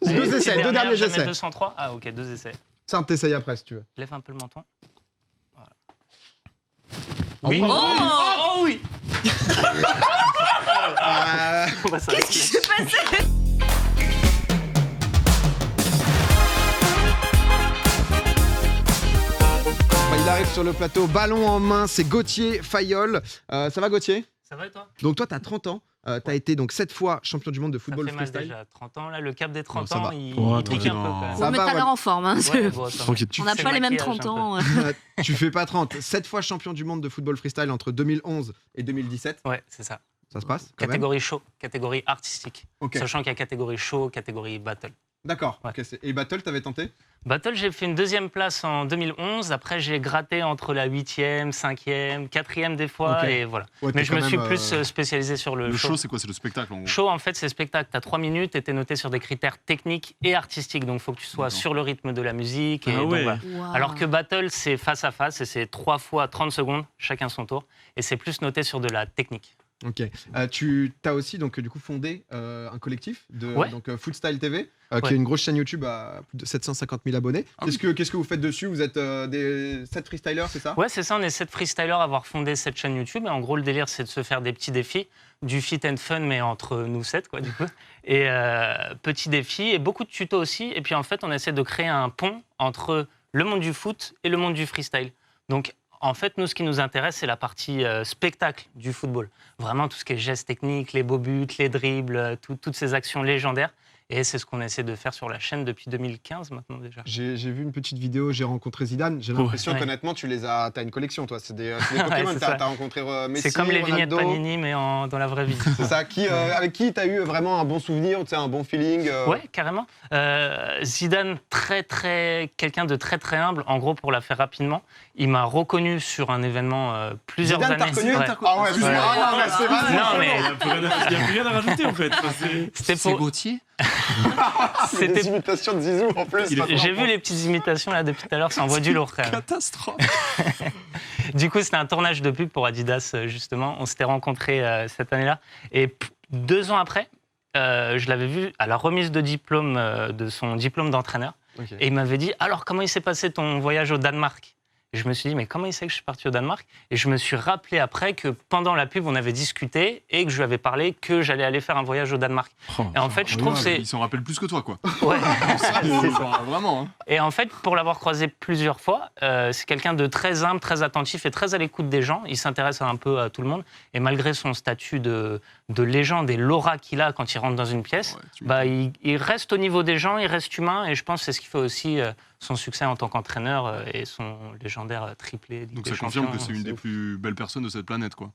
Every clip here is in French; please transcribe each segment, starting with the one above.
Deux essais, deux derniers essais. 203. Ah ok, 2 essais. Ça, t'essayes après si tu veux. Lève un peu le menton. Voilà. Oui. Oh oui. Qu'est-ce qui s'est passé? Il arrive sur le plateau, ballon en main, c'est Gauthier Fayolle. Ça va Gauthier? Ça va et toi? Donc toi, tu as 30 ans. Tu as été donc 7 fois champion du monde de football ça fait mal freestyle. déjà, 30 ans là, le cap des 30 ça ans, va. il Oh, pique un peu quand même. Ça On met va, ta l'air en forme. Hein, Ouais, bon, attends. Tranquille. on n'a C'est pas les mêmes maquillage 30 un ans. Tu fais pas 30. 7 fois champion du monde de football freestyle entre 2011 et 2017. Ouais, c'est ça. Ça se passe quand même. Catégorie show, catégorie artistique. Ok. Sachant qu'il y a catégorie show, catégorie battle. D'accord. Ouais. Ok, et Battle, t'avais tenté? Battle, j'ai fait une 2e place en 2011. Après, j'ai gratté entre la 8e, 5e, 4e des fois. Ok. Et voilà. Ouais, Mais t'es je me quand suis même, plus spécialisé sur le Le show. show, c'est quoi? C'est le spectacle en gros. Show, en fait, c'est spectacle. Tu as 3 minutes et tu es noté sur des critères techniques et artistiques. Donc, il faut que tu sois D'accord. sur le rythme de la musique. Et Ah donc, ouais. voilà. Wow. Alors que Battle, c'est face à face et c'est 3 fois 30 secondes, chacun son tour. Et c'est plus noté sur de la technique. Ok. Tu as aussi donc du coup fondé un collectif de Ouais. donc Footstyle TV, qui Ouais. est une grosse chaîne YouTube à plus de 750 000 abonnés. Ah Qu'est-ce que vous faites dessus? Vous êtes des 7 freestylers, c'est ça? Ouais, c'est ça. On est 7 freestylers à avoir fondé cette chaîne YouTube. Et en gros, le délire, c'est de se faire des petits défis, du fit and fun, mais entre nous 7, quoi, du coup. Et petits défis et beaucoup de tutos aussi. Et puis, en fait, on essaie de créer un pont entre le monde du foot et le monde du freestyle. Donc, en fait, nous, ce qui nous intéresse, c'est la partie spectacle du football. Vraiment, tout ce qui est gestes techniques, les beaux buts, les dribbles, toutes ces actions légendaires. Et c'est ce qu'on essaie de faire sur la chaîne depuis 2015 maintenant déjà. J'ai vu une petite vidéo, j'ai rencontré Zidane. J'ai l'impression Ouais. qu'honnêtement, t'as une collection, toi. C'est des Pokémon. Ouais, c'est ça. T'as rencontré Messi, C'est comme les vignettes Ronaldo. Panini, mais dans la vraie vie. C'est ça. Avec qui t'as eu vraiment un bon souvenir, tu sais, un bon feeling Ouais, carrément. Zidane, quelqu'un de très très humble. En gros, pour la faire rapidement, il m'a reconnu sur un événement plusieurs Zidane, années. t'as reconnu? Ouais. Ah ouais, excuse-moi. Ouais. Ah non, mais c'est vrai. Non, mais Il n'y a plus rien à rajouter en fait. c'était C'est pour. Gauthier. C'est des imitations de Zizou en plus. J'ai vu les petites imitations là depuis tout à l'heure, ça envoie du lourd quand même. Catastrophe. Du coup, c'était un tournage de pub pour Adidas, justement. On s'était rencontrés cette année-là. Et 2 ans après, je l'avais vu à la remise de diplôme, de son diplôme d'entraîneur. Ok. Et il m'avait dit, alors, comment il s'est passé ton voyage au Danemark? Et je me suis dit, mais comment il sait que je suis parti au Danemark? Et je me suis rappelé après que pendant la pub, on avait discuté et que je lui avais parlé que j'allais aller faire un voyage au Danemark. Et en fait, je trouve que c'est... Ils s'en rappellent plus que toi, quoi. Ouais. Vraiment. Hein. Et en fait, pour l'avoir croisé plusieurs fois, c'est quelqu'un de très humble, très attentif et très à l'écoute des gens. Il s'intéresse un peu à tout le monde. Et malgré son statut de légende et l'aura qu'il a quand il rentre dans une pièce, Ouais, tu bah, il reste au niveau des gens, il reste humain. Et je pense que c'est ce qui fait aussi son succès en tant qu'entraîneur et son légendaire triplé. Ligue Donc des ça confirme Champions. que c'est une c'est des ouf. plus belles personnes de cette planète, quoi.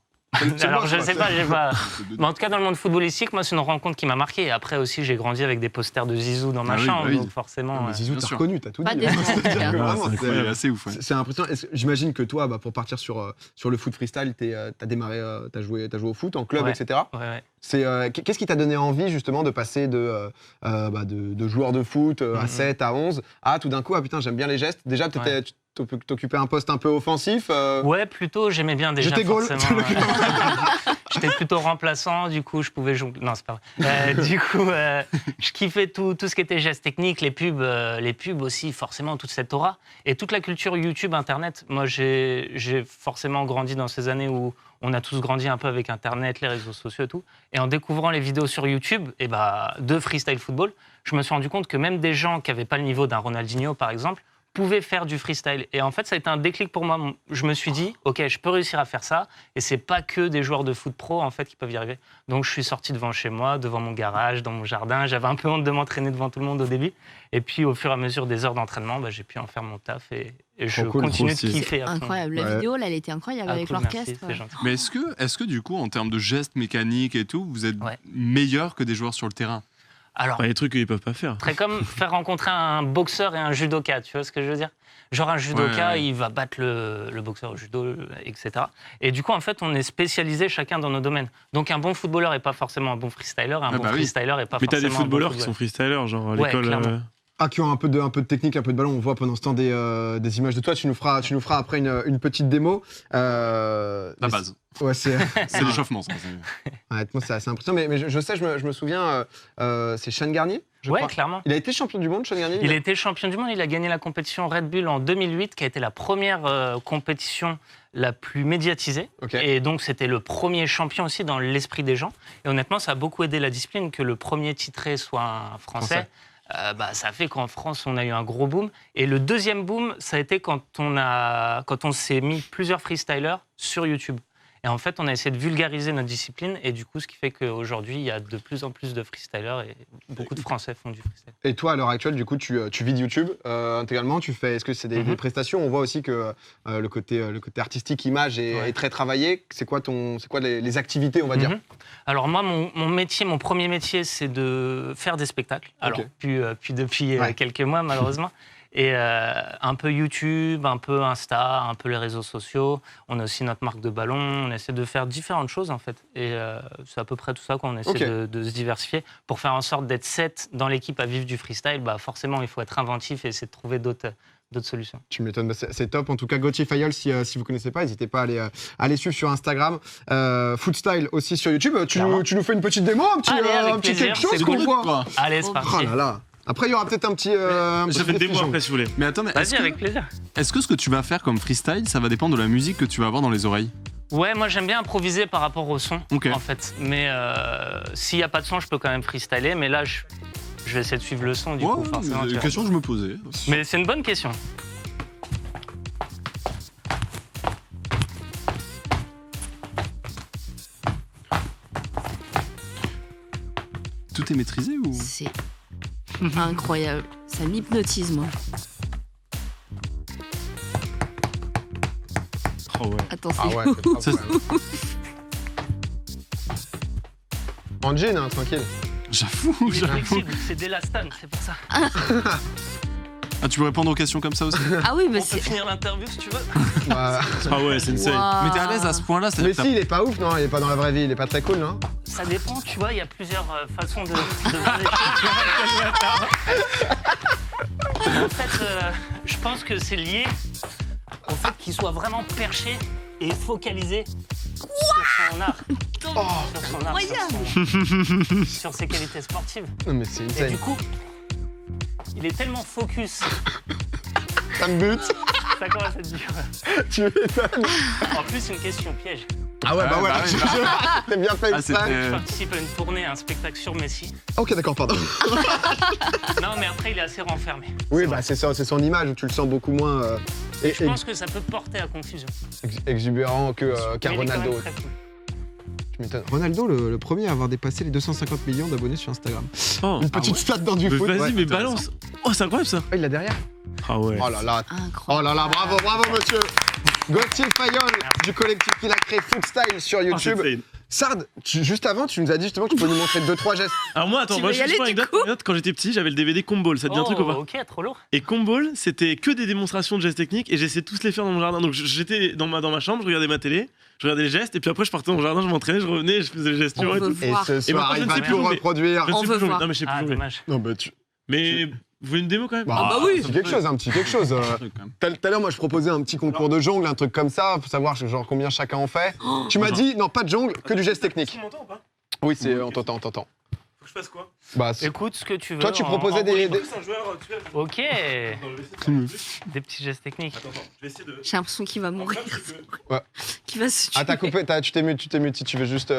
Alors, je sais pas, j'ai pas... C'est de- Mais en tout cas, dans le monde footballistique, moi, c'est une rencontre qui m'a marqué. Et après aussi, j'ai grandi avec des posters de Zizou dans ma Ah oui, chambre. bah oui. Donc forcément... Mais Zizou, bien t'as sûr. reconnu, t'as tout Pas dit. des C'est-à-dire que Ah, vraiment, C'est incroyable, assez ouf. Ouais. c'est impressionnant. J'imagine que toi, pour partir sur le foot freestyle, t'as démarré, t'as joué au foot en club, Ouais. etc. Ouais. Qu'est-ce qui t'a donné envie justement de passer de joueur de foot à Mhm. 7, à 11, à tout d'un coup, ah putain, j'aime bien les gestes. Déjà, tu t'occupais un poste un peu offensif. Ouais, plutôt, j'aimais bien déjà. J'étais goal. Forcément, j'étais plutôt remplaçant, du coup, je pouvais jouer. Non, c'est pas vrai. Du coup, je kiffais tout ce qui était gestes techniques, les pubs aussi, forcément, toute cette aura. Et toute la culture YouTube, Internet. Moi, j'ai forcément grandi dans ces années où on a tous grandi un peu avec Internet, les réseaux sociaux et tout. Et en découvrant les vidéos sur YouTube de freestyle football, je me suis rendu compte que même des gens qui n'avaient pas le niveau d'un Ronaldinho, par exemple, pouvaient faire du freestyle. Et en fait, ça a été un déclic pour moi. Je me suis dit, OK, je peux réussir à faire ça. Et c'est pas que des joueurs de foot pro, en fait, qui peuvent y arriver. Donc, je suis sorti devant chez moi, devant mon garage, dans mon jardin. J'avais un peu honte de m'entraîner devant tout le monde au début. Et puis, au fur et à mesure des heures d'entraînement, j'ai pu en faire mon taf. Et je Trop cool, continue de trop stylé. kiffer. à fond. Incroyable. La Ouais. vidéo, là, elle était incroyable Ah, avec cool, l'orchestre. merci, c'est gentil. Mais est-ce que du coup, en termes de gestes mécaniques et tout, vous êtes Ouais. meilleur que des joueurs sur le terrain? Alors, Pas les trucs qu'ils peuvent pas faire. très comme faire rencontrer un boxeur et un judoka, tu vois ce que je veux dire? Genre un judoka, Ouais. il va battre le boxeur au judo, etc. Et du coup, en fait, on est spécialisés chacun dans nos domaines. Donc un bon footballeur n'est pas forcément un bon freestyler, un bon bah oui. freestyler n'est pas Mais t'as forcément des un bon footballeurs qui sont footballeur. freestylers, genre à Ouais, l'école. clairement. qui ont un peu de technique, un peu de ballon. On voit pendant ce temps des images de toi. Tu nous feras après une petite démo. La base. Ouais, c'est l'échauffement, ça. honnêtement, c'est assez impressionnant. Mais je sais, je me souviens, c'est Sean Garnier, je Ouais, crois. clairement. Il a été champion du monde, Sean Garnier. Il a été champion du monde, il a gagné la compétition Red Bull en 2008, qui a été la première compétition la plus médiatisée. Ok. Et donc, c'était le premier champion aussi dans l'esprit des gens. Et honnêtement, ça a beaucoup aidé la discipline que le premier titré soit un Français. Ça a fait qu'en France, on a eu un gros boom. Et le deuxième boom, ça a été quand on s'est mis plusieurs freestylers sur YouTube. Et en fait, on a essayé de vulgariser notre discipline. Et du coup, ce qui fait qu'aujourd'hui, il y a de plus en plus de freestylers et beaucoup de Français font du freestyle. Et toi, à l'heure actuelle, du coup, tu vis de YouTube intégralement. Est-ce que c'est des prestations? On voit aussi que le côté artistique, image est très travaillé. C'est quoi les activités, on va dire? Alors moi, mon premier métier, c'est de faire des spectacles. Alors, Ok. puis depuis quelques mois, malheureusement. Et un peu YouTube, un peu Insta, un peu les réseaux sociaux. On a aussi notre marque de ballon. On essaie de faire différentes choses, en fait. Et c'est à peu près tout ça qu'on essaie de se diversifier. Pour faire en sorte d'être 7 dans l'équipe à vivre du freestyle, forcément, il faut être inventif et essayer de trouver d'autres solutions. Tu m'étonnes, c'est top. En tout cas, Gauthier Fayol, si vous ne connaissez pas, n'hésitez pas à aller suivre sur Instagram. Footstyle aussi sur YouTube. Tu nous fais une petite démo, un petit plaisir, quelque chose c'est qu'on cool. voit. Allez, c'est parti. Oh là là. Après, il y aura peut-être un petit. Je fais le démo après si vous voulez. Mais attends, Vas-y, avec plaisir. est-ce que ce que tu vas faire comme freestyle, ça va dépendre de la musique que tu vas avoir dans les oreilles? Ouais, moi j'aime bien improviser par rapport au son, Ok. en fait. Mais s'il n'y a pas de son, je peux quand même freestyler. Mais là, je vais essayer de suivre le son, du coup, forcément. c'est tu une vois. question que je me posais. Mais c'est une bonne question. Tout est maîtrisé ou? C'est incroyable. Ça m'hypnotise, moi. Oh ouais. Attends, c'est Ah ouais, c'est top, Ça, quand même. En jean, hein, tranquille. J'avoue, Il est j'avoue. flexible, c'est d'Elastan, c'est pour ça. Ah, tu peux répondre aux questions comme ça aussi? Ah oui, mais On peut c'est. finir l'interview si tu veux. Bah, Ah ouais, c'est insane. Waouh. Mais t'es à l'aise à ce point-là? mais c'est-à-dire que si, il est pas ouf, non? Il est pas dans la vraie vie, il est pas très cool, non? Ça dépend, tu vois, il y a plusieurs façons de voir les choses. En fait, je pense que c'est lié au fait qu'il soit vraiment perché et focalisé sur son art. Sur son art, sur ses qualités sportives. Non, mais c'est Et insane. du coup, il est tellement focus, Ça me bute, ça commence à être dur. tu m'étonnes. En plus, une question piège. Ah ouais, bah Ouais, voilà, bah oui, t'as bien fait Ah, exprès. c'était- Je participe à une tournée, à un spectacle sur Messi. Ok, d'accord, pardon. Non, mais après, il est assez renfermé. Oui, bah c'est ça, c'est son image où tu le sens beaucoup moins Je pense que ça peut porter à confusion. exubérant qu'un Mais il est quand Ronaldo. même très cool. Tu m'étonnes. Ronaldo, le premier à avoir dépassé les 250 millions d'abonnés sur Instagram. Oh, Une petite stat dans du mais foot. vas-y, ouais. mais balance. Oh, c'est incroyable ça. Ah, il l'a derrière. Ah ouais. Oh là là. Incroyable. Oh là là, bravo monsieur. Gauthier Fayol du collectif qu'il a créé Footstyle sur Oh, c'est YouTube. insane. Sard, juste avant, tu nous as dit justement que tu peux nous montrer 2-3 gestes. Alors moi, attends, Tu moi veux y je aller, suis pas du anecdote. coup Anecdote, quand j'étais petit, j'avais le DVD Comball. Ça te dit un truc ou pas? Ok, trop lourd. Et Comball, c'était que des démonstrations de gestes techniques et j'essayais de tous les faire dans mon jardin. Donc j'étais dans ma chambre, je regardais ma télé, je regardais les gestes et puis après je partais dans mon jardin, je m'entraînais, je revenais, je faisais les gestes. On et veut tout. Et voir. ce Et soir, maintenant, je il ne va sais plus tout jouer. reproduire. Je On sais veut plus jouer. voir. Non mais je sais plus Ah, jouer. dommage. Non, bah tu. Mais vous voulez une démo quand même? Ah bah oui. C'est quelque chose, un petit quelque chose. Tout à l'heure, moi, je proposais un petit concours de jongle, un truc comme ça, pour savoir genre combien chacun en fait. Tu m'as dit, non, pas de jongle, que du geste technique. Tu m'entends ou pas? Oui, on t'entend, on t'entend. Faut que je fasse quoi? Bah, Écoute ce que tu veux. toi, tu proposais des. C'est un joueur, tu vois. Ok, Attends, je vais essayer de faire un truc. des petits gestes techniques. Attends, je vais essayer de. J'ai l'impression qu'il va mourir. Ouais. Qu'il va se tuer. Ah, t'as coupé, tu t'es mute si tu veux juste.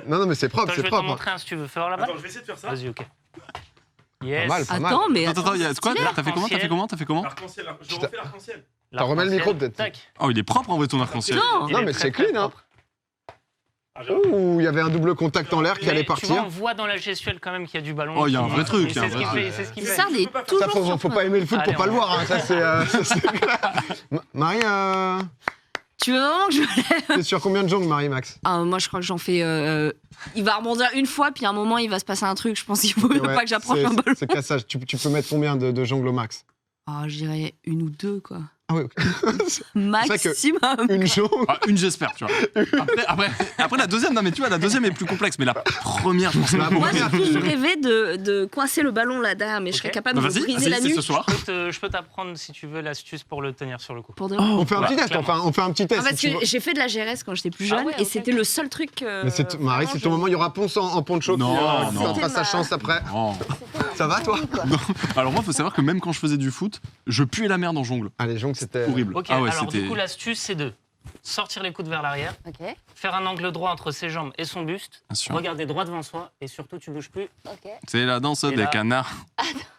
Non, non, mais c'est propre, Toi, je c'est vais t'en propre. montrer un si tu veux faire là-bas. Attends, je vais essayer de faire ça. Vas-y, ok. Pas Yes. mal, pas mal. Attends, mais Attends, il y a quoi? stylé. T'as fait comment? T'as fait comment? L'arc-en-ciel, je refais l'arc-en-ciel. T'as remis le micro, peut-être. Tac. Oh, il est propre en vrai ton arc-en-ciel. Non. Il Non, est mais très, c'est très clean, hein. propre. Ah, j'avoue. Ouh, il y avait un double contact en l'air qui Mais allait tu vois, partir. on voit dans la gestuelle quand même qu'il y a du ballon. Oh, il y a un qui- vrai truc, et il y a un C'est ce vrai qu'il truc. fait, c'est ce qu'il fait. Sard est Ça, toujours faut pas surprenant. aimer le foot Allez, pour pas on le voir, hein. Ça, c'est clair. Marie, Tu veux vraiment que je... t'es sur combien de jongles, Marie-Max? Ah, moi, je crois que j'en fais... Il va rebondir une fois, puis à un moment, il va se passer un truc. Je pense qu'il faut Ouais, pas que j'approche un ballon. C'est cassage. Tu peux mettre combien de jongles au max? Ah, je dirais une ou deux, quoi. Ah oui, ok. Maximum. Une jongle. Ah, une, j'espère, tu vois. Après, la deuxième, non, mais tu vois, la deuxième est plus complexe, mais la première, je pense que La Moi, première. j'ai toujours rêvé de coincer le ballon là derrière, mais je serais Ok. capable de me Vas-y, briser la c'est nuque. ce soir. Je peux t'apprendre, si tu veux, l'astuce pour le tenir sur le coup. Pour de On fait un Voilà, petit test, on fait un petit test. Ah, parce si tu que veux. j'ai fait de la GRS quand j'étais plus Ah jeune ouais, et ok, c'était ok. le seul truc. Mais c'est Marie, c'est ton moment, il y aura Ponce en poncho Non, qui non. fera sa C'était chance après. Oh. Ça va toi? Alors moi, il faut savoir que même quand je faisais du foot, je puais la merde en jongle. Allez, jongle, c'était Horrible. Ok, Ah ouais, alors c'était... du coup, l'astuce, c'est de sortir les coudes vers l'arrière, Ok, faire un angle droit entre ses jambes et son buste, Bien sûr. regarder droit devant soi, et surtout, tu bouges plus. ok. C'est la danse Et des là- canards.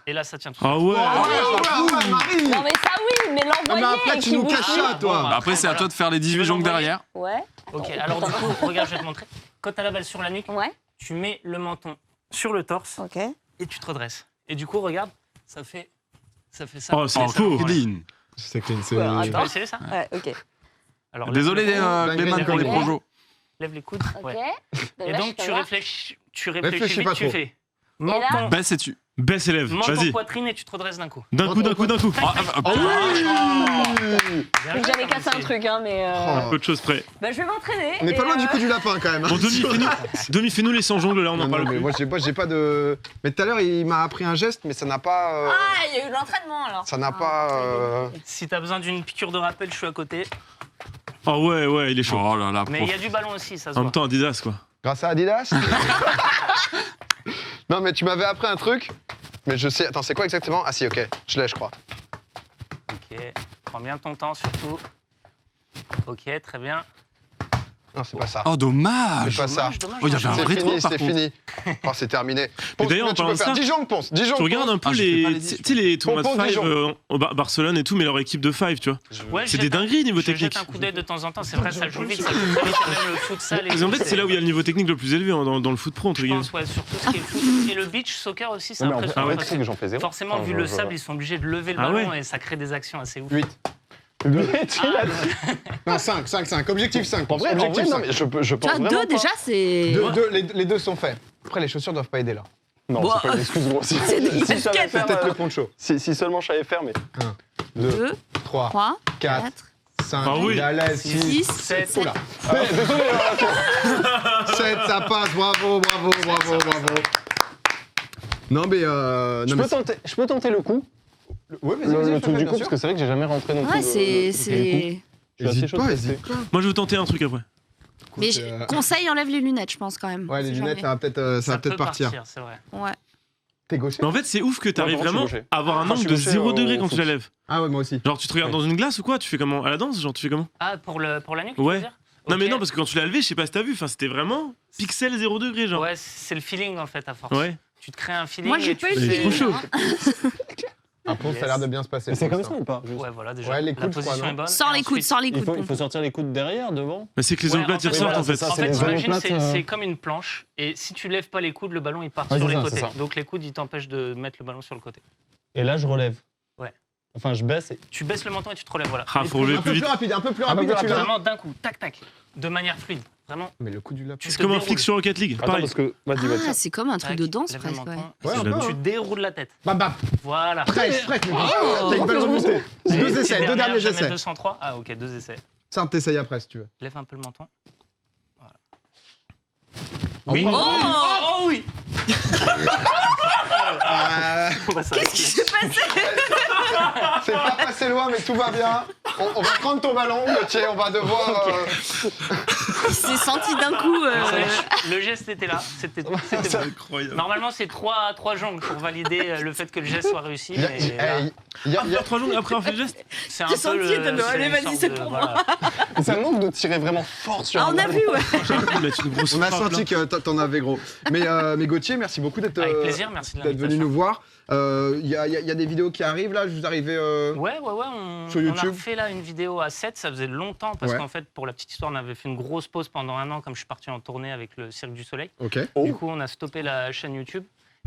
Et là, ça tient tout. Ah ouais. Marie. Non mais ça oui, mais Non, mais l'envoyer après, tu qui nous bouge caches plus. ça, toi. Bon, Après, c'est à voilà. toi de faire les Tu 18 veux jongles l'envoyer derrière. Ouais, Ok, alors du coup, regarde, je vais te montrer. Quand tu as la balle sur la nuque, ouais, tu mets le menton sur le torse ok. et tu te redresses. Et du coup, regarde, ça fait ça. Oh, c'est Et ça, cool. ouais. Clean. C'est clean, c'est... Ouais, Tu peux attends. essayer ça Ouais, ok. Alors, Désolé, lève les coudes, Clément, pour les Ok. projos. lève les coudes. Ok. Ouais. Donc Et là, donc, je tu peux réfléchis Réfléchis vite, pas tu trop. fais là menton, Baisse et tu. Baisse et lève. menton, Vas-y. poitrine et tu te redresses d'un coup. D'un coup, d'un coup, d'un coup. Ah, Oh oui. Bien voir. joué, J'avais comment cassé un c'est- truc, hein, mais. Oh. Peu de choses près. Bah, je vais m'entraîner. On n'est pas et, loin du coup du lapin quand même. hein. Bon, Demi, fais-nous les 100 jongles là, on Non, en non, parle mais plus. moi j'ai pas de. Mais tout à l'heure il m'a appris un geste, mais ça n'a pas. Ah, il y a eu de l'entraînement alors. Ça n'a Ah, pas. ça y est. Si t'as besoin d'une piqûre de rappel, je suis à côté. Ah ouais, ouais, il est chaud. Oh là là, Mais il y prof. a du ballon aussi, ça se En voit. même temps, Adidas quoi. Grâce à Adidas. Non mais tu m'avais appris un truc, mais je sais. Attends, c'est quoi exactement? Ah si, ok, je l'ai, je crois. Ok, prends bien ton temps surtout. Ok, très bien. Non, c'est pas ça. Oh, C'est dommage. pas ça. Dommage, Oh, il y avait un C'est vrai fini, trou, par c'est contre. fini. Oh, c'est terminé. Ponce, d'ailleurs, combien en tu parlant peux de faire ça, 10 jongles, Ponce. 10 jongles. Tu regardes un peu Ah, je fais pas les, les tu 10, sais, les tournois de Pompon, Five Dijon. Barcelone et tout, mais leur équipe de Five, tu vois. Ouais, C'est je des jette un- dingueries niveau je jette technique. un coup d'œil de temps en temps, c'est vrai, ça joue vite, ça joue très vite, il y a même le futsal et Parce qu'en tout, fait, c'est là où il y a le niveau technique le plus élevé hein, dans le foot pro, entre Je guillemets. pense, ouais, surtout ce qui est le foot. Et le beach soccer aussi, c'est Non, mais en impressionnant. vrai, parce tu sais que que j'en fais zéro. Forcément, Enfin, vu je- le je- sable, ils sont obligés de lever le Ah ballon ouais. et ça crée des actions assez ouf. 8. Non, 5. Objectif 5. En vrai, Objectif non, 5. mais je Tu pense vois, vraiment deux pas. déjà, c'est. Les deux sont faits. Après, les chaussures doivent pas aider là. Non, Bon, c'est pas une excuse, gros. Si, c'est des si je savais baskets. faire, Peut-être le poncho. si seulement je savais faire, mais 2, 2, 3, 3, 4, 4, 5. Ah oui. Il est à l'aise. 6, 7. 7. Oula. désolé. 7, ça passe. Bravo. Non, mais. Je peux tenter le coup, Ouais, le truc du coup, parce que c'est vrai que j'ai jamais rentré non plus. Ouais, le- c'est. le coup. c'est- Je suis assez chaud de tester. hésite pas. Moi, je vais tenter un truc après. Mais Écoute, conseil, enlève les lunettes, je pense quand même. Ouais, les On sait lunettes, jamais. ça va peut-être partir. C'est vrai. Ouais. T'es gaucher? Mais en fait, c'est ouf que t'arrives Non, par contre, vraiment je suis gaucher. à avoir un Enfin, angle je de suis gaucher 0 au degré quand tu la foot. lèves. Ah ouais, moi aussi. Genre, tu te regardes dans une glace ou quoi? Tu fais comment? À la danse? Genre, tu fais comment? Ah, pour la nuque, tu Ouais. veux dire Non, mais Ok. non, parce que quand tu l'as levé, je sais pas si t'as vu, enfin, c'était vraiment pixel 0 degré, genre. Ouais, c'est le feeling en fait, à force. Ouais. Tu te crées un feeling. Moi, j'ai et pas tu eu le Il est trop fais- chaud. Un pont, ça a l'air de bien se passer. Mais c'est pour comme l'instant. ça ou pas juste Ouais, voilà, déjà. Ouais, les la coudes, je crois, position non est bonne. Sors et les coudes, ensuite- sors les coudes. il faut sortir les coudes derrière, devant. Mais c'est que les Ouais, omoplates, ils en fait, ressortent voilà, en fait. c'est ça, En c'est fait, les t'imagines, omoplates, c'est comme une planche, et si tu lèves pas les coudes, le ballon il part Ouais, sur c'est les ça, c'est côtés. ça. Donc les coudes ils t'empêchent de mettre le ballon sur le côté. Et là, je relève. Ouais. Enfin, je baisse et. Tu baisses le menton et tu te relèves, voilà. Ah, Les faut coudes, relever Un plus peu vite. plus rapide, un peu plus Un peu rapide. plus et tu l'as. Vraiment d'un coup, tac tac, de manière fluide, vraiment. Mais le coup du lapin. Tu C'est te comme un déroules. flic sur Rocket League. Attends, Pareil. parce que. Vas-y, Ah, vas-y. c'est comme un truc Tac, de danse lève le presque, ouais. menton. Ouais, C'est un la peu. Tu hein. déroules la tête. Bam, bam. Voilà. Presse. T'as une belle remontée. Et Deux ces essais, deux dernières, derniers je vais mettre essais. 203. Ah ok, 2 essais. Ça, t'essayes après si tu veux. Lève un peu le menton. Oui. Oh oui. On va s'arrêter. Qu'est-ce qui s'est passé? C'est pas passé loin, mais tout va bien. On va prendre ton ballon, Gauthier, on va devoir. Il s'est senti d'un coup. Le geste était là. C'était bon. Incroyable. Normalement, c'est 3 jongles pour valider le fait que le geste soit réussi. Il y a- mais là, il y a- il y a- 3 jours après, on fait le geste. c'est un J'ai peu senti, le. t'as dit, allez, une vas-y, sorte c'est de- pour voilà. Ça manque de tirer vraiment fort sur Ah, un on a ballon. vu, ouais. J'avoue, mettre une grosse On a frappe, senti là. que t'en avais gros. Mais Gauthier, merci beaucoup d'être Avec plaisir, merci de d'être venu l'invitation. nous voir. Il y a des vidéos qui arrivent là, vous arrivez. Ouais, on, Sur on a YouTube. refait là une vidéo à 7, ça faisait longtemps parce Ouais. qu'en fait, pour la petite histoire, on avait fait une grosse pause pendant un an comme je suis parti en tournée avec le Cirque du Soleil. Ok. Du coup, on a stoppé la chaîne YouTube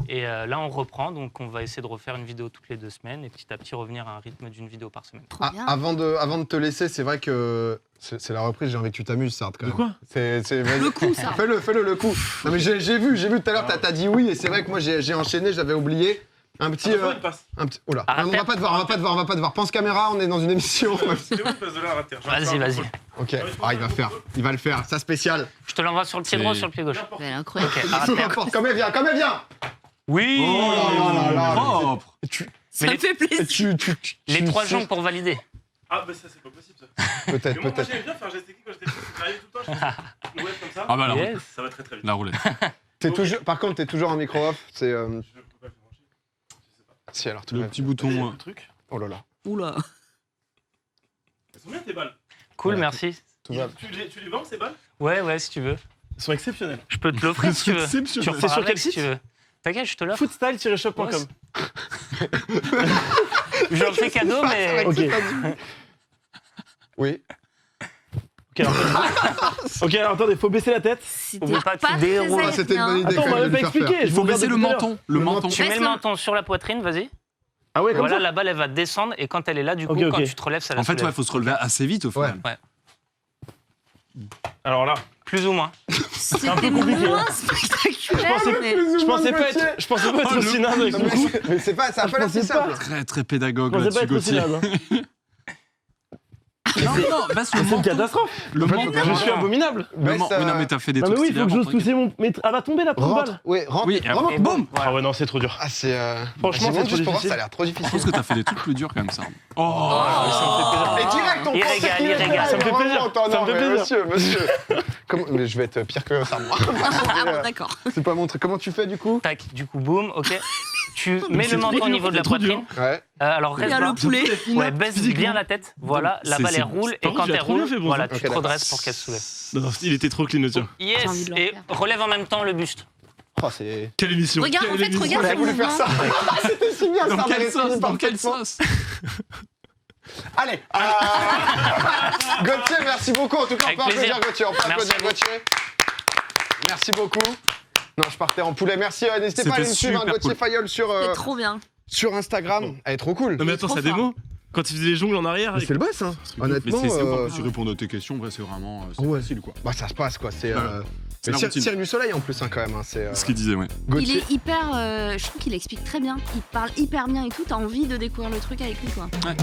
et là, on reprend. Donc, on va essayer de refaire une vidéo toutes les 2 semaines et petit à petit revenir à un rythme d'une vidéo par semaine. Trop bien. Avant de te laisser, c'est vrai que c'est la reprise, j'ai envie que tu t'amuses, Sartre, quand De même. quoi? Le coup, ça. Fais-le le coup. Non mais j'ai vu tout à l'heure, t'as dit oui, et c'est vrai que moi j'ai enchaîné, j'avais oublié. Un petit. Attention, il passe. Un petit. Oh là. Arrête. On va pas te voir, on va pas te voir, on va pas te voir. Pense caméra, on est dans une émission. C'est bon, il passe de là à terre. Vas-y. Ok. Ah, il va faire. Il va le faire. Ça spécial. Je te l'envoie sur le pied droit ou C'est- sur le pied gauche. Elle est incroyable. Ok, Peu arrête. importe. Comme elle vient, comme elle vient. Oui. Oh là là là. Propre. Ça Mais me fait plaisir. Les 3 jambes pour valider. Ah, bah ça, c'est pas possible ça. Peut-être, Mais moi, peut-être. j'aimais bien faire geste technique quand j'étais petit. J'arrivais tout le temps, je roulette comme ça. Ah bah la Yes. roulette. Ça va très très vite. La roulette. Par contre, t'es toujours en micro off. C'est. Je peux pas le faire marcher. Je sais pas. Si alors tu Le lèves. petit bouton. Le truc. Oh là là. Oula. Elles sont bien tes balles. Cool, Ouais. merci. Tout va. Tu les vends ces balles? Ouais, si tu veux. Elles sont exceptionnelles. Je peux te l'offrir si tu veux. Exceptionnel. Tu repars sur avec quel si site tu veux. T'inquiète, je te l'offre. Footstyle-shop.com. Je leur fais cadeau, mais. Ok. Oui. Ok, alors attendez, faut baisser la tête. C'était Oublie pas que tu très déroules. Ah, c'était une bonne idée. Attends, on quand m'a même même de pas le faire expliqué. Il faut baisser le menton. Le menton. Tu mets Baisse le le- menton sur la poitrine, vas-y. Ah ouais, comme Voilà, ça. la balle, elle va descendre et quand elle est là, du coup, Ok, ok. quand tu te relèves, ça la En fait, soulève. ouais, faut se relever assez vite au final. Alors là, Plus ou moins. C'était un peu compliqué, moins hein. spectaculaire, mais... je pensais pas être aussi naze avec Non, mon coup. mais c'est pas, ça a Je pas l'air si pensais pas. simple. Très très pédagogue Je pensais pas là-dessus, être aussi Gauthier. naze. hein. Non, non, baisse le C'est une menton. catastrophe. Le menton. Je suis abominable. Le Baisse, men- Oui, non, mais t'as fait des Non mais trucs oui, il faut stylés que avant, j'ose pousser mon... Mais elle va tomber la première Rentre. balle. Oui, rentre. Oui, Vraiment. Et boum. voilà. Ah ouais, non, c'est trop dur. Ah, c'est. Franchement, J'y c'est monte trop juste pour voir, difficile. ça a l'air trop Je difficile. pense que t'as fait des trucs plus durs quand même, ça. Oh, Et direct, on Il pense régale, qu'il il est régale. là, Ça me fait vraiment, plaisir, attends, ça non, me fait mais plaisir. Monsieur. Mais je vais être pire que ça, moi. Ah bon, d'accord. C'est pas mon truc. Comment tu fais du coup? Tac, du coup, boum, ok. Tu mets c'est le trop menton au dur, niveau de la c'est trop dur. poitrine. Ouais. Alors Il y reste a bas. le poulet. Ouais, baisse Physiquement. bien la tête. Voilà, la C'est- balle elle c'est- roule et par contre, quand tu l'as elle trop bien roule, fait, Bozo. voilà, Ok, tu te d'accord. redresses pour qu'elle se soulève. Non, non, il était trop clean le tien. J'ai envie Yes, de le et refaire. relève en même temps le buste. Oh, c'est. Quelle émission. Regarde, en quelle fait, émission. regarde J'aurais ce voulu faire mouvement. ça. C'était si bien Dans ça. on quelle aurait sauce fini Dans quelle parfaitement. sauce Allez. Gauthier, merci beaucoup. En tout cas, on Avec peut applaudir plaisir. Gauthier. On peut Merci applaudir à vous. Gauthier. Merci beaucoup. Non, je partais en poulet. Merci. N'hésitez pas à aller me C'était suivre, hein, super Gauthier cool. Fayol C'est trop bien. sur Instagram. Elle est trop cool. Non mais attends, trop sa fort. démo, quand il faisait les jongles en arrière. Mais c'est le boss, hein. Mais Honnêtement, c'est quand tu réponds à tes questions, ouais, c'est vraiment c'est Ouais. facile quoi. bah ça se passe quoi. C'est Ouais. C'est la routine. Cirque du Soleil en plus hein, quand même. Hein. C'est Ce qu'il disait, ouais. Il Gauthier. est hyper... je trouve qu'il explique très bien. Il parle hyper bien et tout. T'as envie de découvrir le truc avec lui, quoi. Ouais.